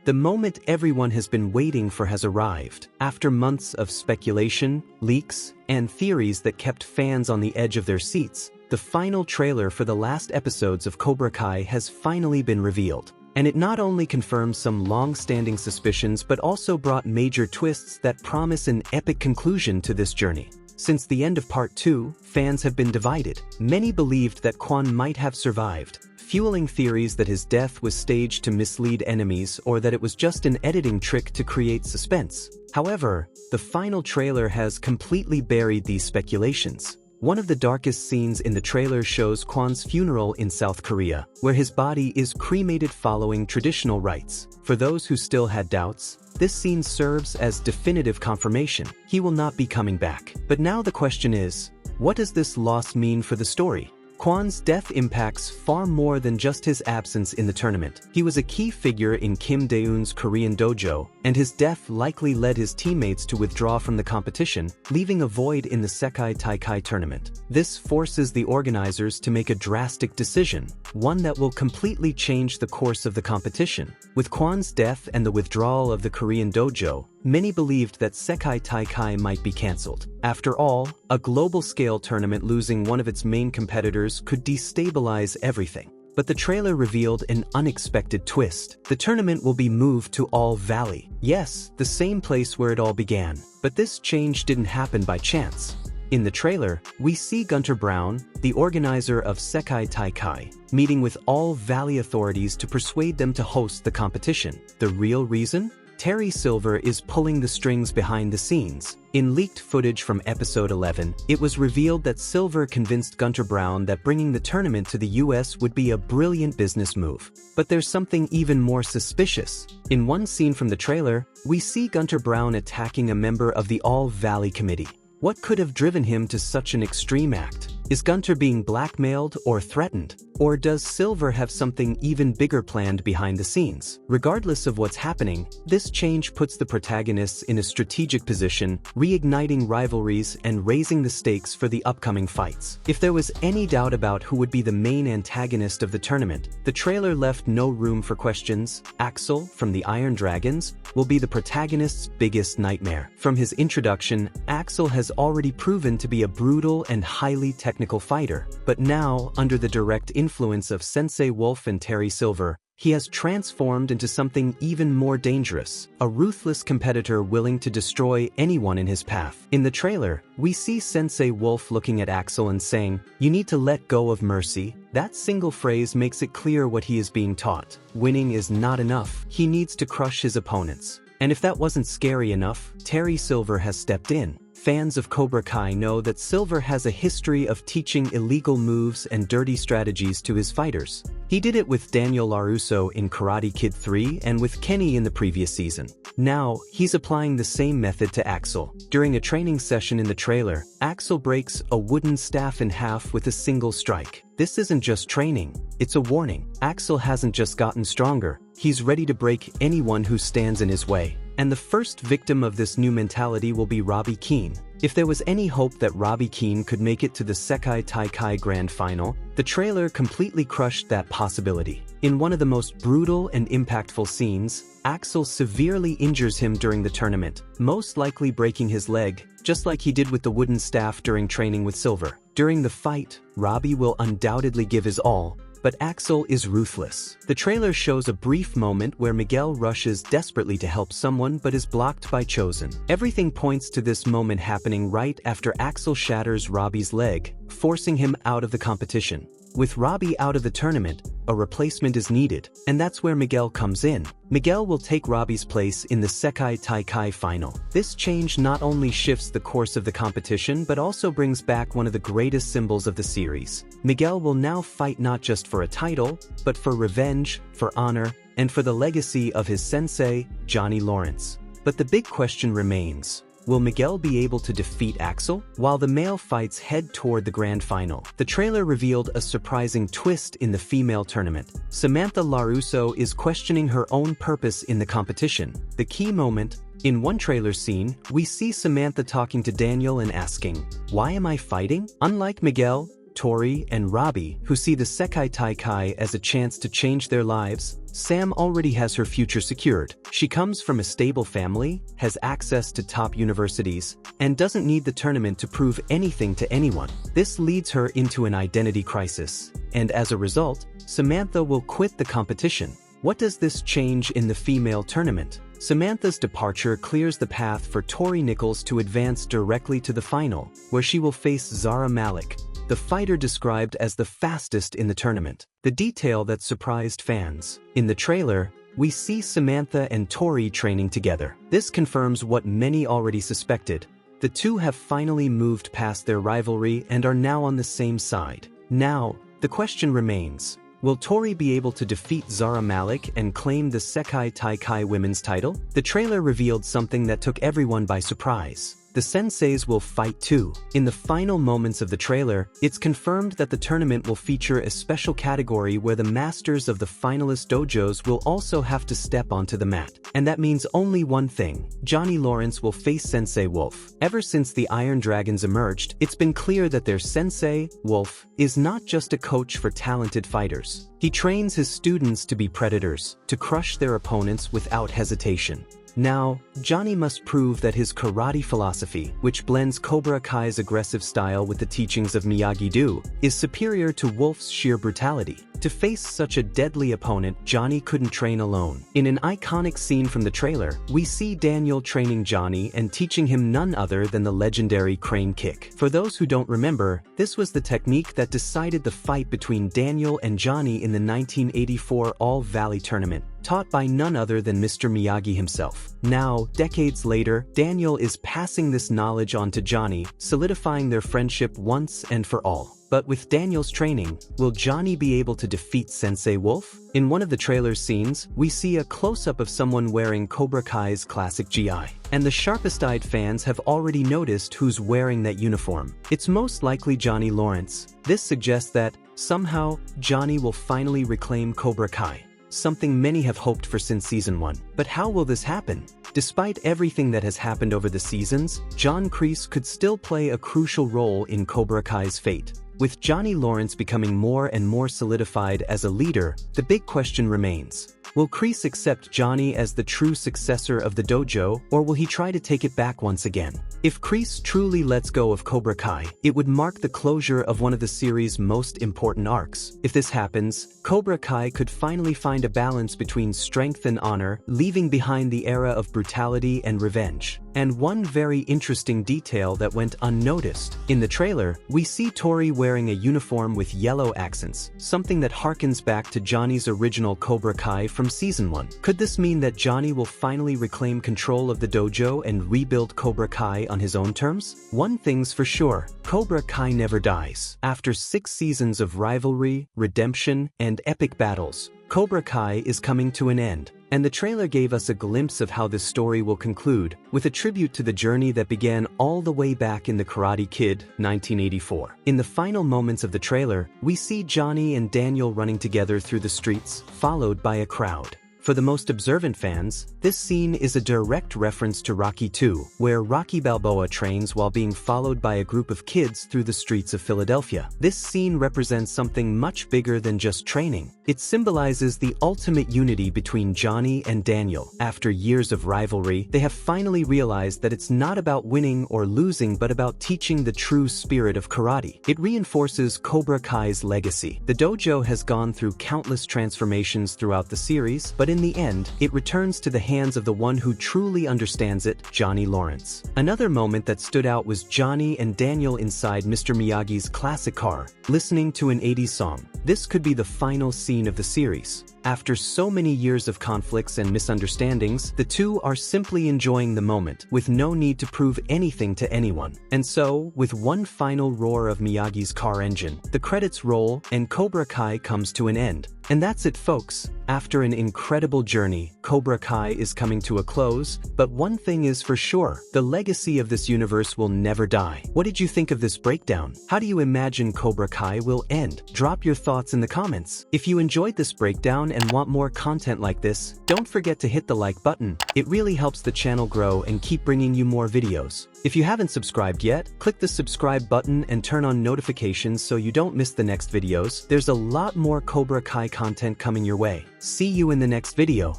The moment everyone has been waiting for has arrived. After months of speculation, leaks, and theories that kept fans on the edge of their seats, the final trailer for the last episodes of Cobra Kai has finally been revealed. And it not only confirms some long-standing suspicions but also brought major twists that promise an epic conclusion to this journey. Since the end of Part 2, fans have been divided. Many believed that Quan might have survived, fueling theories that his death was staged to mislead enemies or that it was just an editing trick to create suspense. However, the final trailer has completely buried these speculations. One of the darkest scenes in the trailer shows Quan's funeral in South Korea, where his body is cremated following traditional rites. For those who still had doubts, this scene serves as definitive confirmation. He will not be coming back. But now the question is, what does this loss mean for the story? Quan's death impacts far more than just his absence in the tournament. He was a key figure in Kim Dae-eun's Korean dojo, and his death likely led his teammates to withdraw from the competition, leaving a void in the Sekai Taikai tournament. This forces the organizers to make a drastic decision, one that will completely change the course of the competition. With Quan's death and the withdrawal of the Korean dojo, many believed that Sekai Taikai might be cancelled. After all, a global-scale tournament losing one of its main competitors could destabilize everything. But the trailer revealed an unexpected twist. The tournament will be moved to All Valley. Yes, the same place where it all began. But this change didn't happen by chance. In the trailer, we see Gunter Brown, the organizer of Sekai Taikai, meeting with All Valley authorities to persuade them to host the competition. The real reason? Terry Silver is pulling the strings behind the scenes. In leaked footage from episode 11, it was revealed that Silver convinced Gunter Brown that bringing the tournament to the US would be a brilliant business move. But there's something even more suspicious. In one scene from the trailer, we see Gunter Brown attacking a member of the All Valley Committee. What could have driven him to such an extreme act? Is Gunter being blackmailed or threatened? Or does Silver have something even bigger planned behind the scenes? Regardless of what's happening, this change puts the protagonists in a strategic position, reigniting rivalries and raising the stakes for the upcoming fights. If there was any doubt about who would be the main antagonist of the tournament, the trailer left no room for questions. Axel, from the Iron Dragons, will be the protagonist's biggest nightmare. From his introduction, Axel has already proven to be a brutal and highly technical fighter, but now, under the direct influence of Sensei Wolf and Terry Silver, he has transformed into something even more dangerous, a ruthless competitor willing to destroy anyone in his path. In the trailer, we see Sensei Wolf looking at Axel and saying, "You need to let go of mercy." That single phrase makes it clear what he is being taught. Winning is not enough. He needs to crush his opponents. And if that wasn't scary enough, Terry Silver has stepped in. Fans of Cobra Kai know that Silver has a history of teaching illegal moves and dirty strategies to his fighters. He did it with Daniel LaRusso in Karate Kid 3 and with Kenny in the previous season. Now, he's applying the same method to Axel. During a training session in the trailer, Axel breaks a wooden staff in half with a single strike. This isn't just training, it's a warning. Axel hasn't just gotten stronger, he's ready to break anyone who stands in his way. And the first victim of this new mentality will be Robbie Keane. If there was any hope that Robbie Keane could make it to the Sekai Taikai Grand Final, the trailer completely crushed that possibility. In one of the most brutal and impactful scenes, Axel severely injures him during the tournament, most likely breaking his leg, just like he did with the wooden staff during training with Silver. During the fight, Robbie will undoubtedly give his all, but Axel is ruthless. The trailer shows a brief moment where Miguel rushes desperately to help someone but is blocked by Chosen. Everything points to this moment happening right after Axel shatters Robbie's leg, forcing him out of the competition. With Robbie out of the tournament, a replacement is needed, and that's where Miguel comes in. Miguel will take Robbie's place in the Sekai Taikai final. This change not only shifts the course of the competition but also brings back one of the greatest symbols of the series. Miguel will now fight not just for a title, but for revenge, for honor, and for the legacy of his sensei, Johnny Lawrence. But the big question remains. Will Miguel be able to defeat Axel? While the male fights head toward the grand final, the trailer revealed a surprising twist in the female tournament. Samantha LaRusso is questioning her own purpose in the competition. The key moment, in one trailer scene, we see Samantha talking to Daniel and asking, "Why am I fighting?" Unlike Miguel, Tori, and Robbie, who see the Sekai Taikai as a chance to change their lives, Sam already has her future secured. She comes from a stable family, has access to top universities, and doesn't need the tournament to prove anything to anyone. This leads her into an identity crisis, and as a result, Samantha will quit the competition. What does this change in the female tournament? Samantha's departure clears the path for Tori Nichols to advance directly to the final, where she will face Zara Malik, the fighter described as the fastest in the tournament. The detail that surprised fans. In the trailer, we see Samantha and Tori training together. This confirms what many already suspected. The two have finally moved past their rivalry and are now on the same side. Now, the question remains, will Tori be able to defeat Zara Malik and claim the Sekai Taikai women's title? The trailer revealed something that took everyone by surprise. The senseis will fight too. In the final moments of the trailer, it's confirmed that the tournament will feature a special category where the masters of the finalist dojos will also have to step onto the mat. And that means only one thing: Johnny Lawrence will face Sensei Wolf. Ever since the Iron Dragons emerged, it's been clear that their Sensei, Wolf, is not just a coach for talented fighters. He trains his students to be predators, to crush their opponents without hesitation. Now, Johnny must prove that his karate philosophy, which blends Cobra Kai's aggressive style with the teachings of Miyagi-Do, is superior to Wolf's sheer brutality. To face such a deadly opponent, Johnny couldn't train alone. In an iconic scene from the trailer, we see Daniel training Johnny and teaching him none other than the legendary crane kick. For those who don't remember, this was the technique that decided the fight between Daniel and Johnny in the 1984 All-Valley tournament, taught by none other than Mr. Miyagi himself. Now, decades later, Daniel is passing this knowledge on to Johnny, solidifying their friendship once and for all. But with Daniel's training, will Johnny be able to defeat Sensei Wolf? In one of the trailer's scenes, we see a close-up of someone wearing Cobra Kai's classic GI. And the sharpest-eyed fans have already noticed who's wearing that uniform. It's most likely Johnny Lawrence. This suggests that, somehow, Johnny will finally reclaim Cobra Kai, something many have hoped for since Season 1. But how will this happen? Despite everything that has happened over the seasons, John Kreese could still play a crucial role in Cobra Kai's fate. With Johnny Lawrence becoming more and more solidified as a leader, the big question remains: will Kreese accept Johnny as the true successor of the dojo, or will he try to take it back once again? If Kreese truly lets go of Cobra Kai, it would mark the closure of one of the series' most important arcs. If this happens, Cobra Kai could finally find a balance between strength and honor, leaving behind the era of brutality and revenge. And one very interesting detail that went unnoticed. In the trailer, we see Tori wearing a uniform with yellow accents, something that harkens back to Johnny's original Cobra Kai from Season 1. Could this mean that Johnny will finally reclaim control of the dojo and rebuild Cobra Kai on his own terms? One thing's for sure: Cobra Kai never dies. After 6 seasons of rivalry, redemption, and epic battles, Cobra Kai is coming to an end. And the trailer gave us a glimpse of how this story will conclude, with a tribute to the journey that began all the way back in The Karate Kid, 1984. In the final moments of the trailer, we see Johnny and Daniel running together through the streets, followed by a crowd. For the most observant fans, this scene is a direct reference to Rocky II, where Rocky Balboa trains while being followed by a group of kids through the streets of Philadelphia. This scene represents something much bigger than just training. It symbolizes the ultimate unity between Johnny and Daniel. After years of rivalry, they have finally realized that it's not about winning or losing, but about teaching the true spirit of karate. It reinforces Cobra Kai's legacy. The dojo has gone through countless transformations throughout the series, but in the end, it returns to the hands of the one who truly understands it, Johnny Lawrence. Another moment that stood out was Johnny and Daniel inside Mr. Miyagi's classic car, listening to an 80s song. This could be the final scene of the series. After so many years of conflicts and misunderstandings, the two are simply enjoying the moment, with no need to prove anything to anyone. And so, with one final roar of Miyagi's car engine, the credits roll and Cobra Kai comes to an end. And that's it, folks. After an incredible journey, Cobra Kai is coming to a close, but one thing is for sure: the legacy of this universe will never die. What did you think of this breakdown? How do you imagine Cobra Kai will end? Drop your thoughts in the comments. If you enjoyed this breakdown and want more content like this, don't forget to hit the like button. It really helps the channel grow and keep bringing you more videos. If you haven't subscribed yet, click the subscribe button and turn on notifications so you don't miss the next videos. There's a lot more Cobra Kai content coming your way. See you in the next video.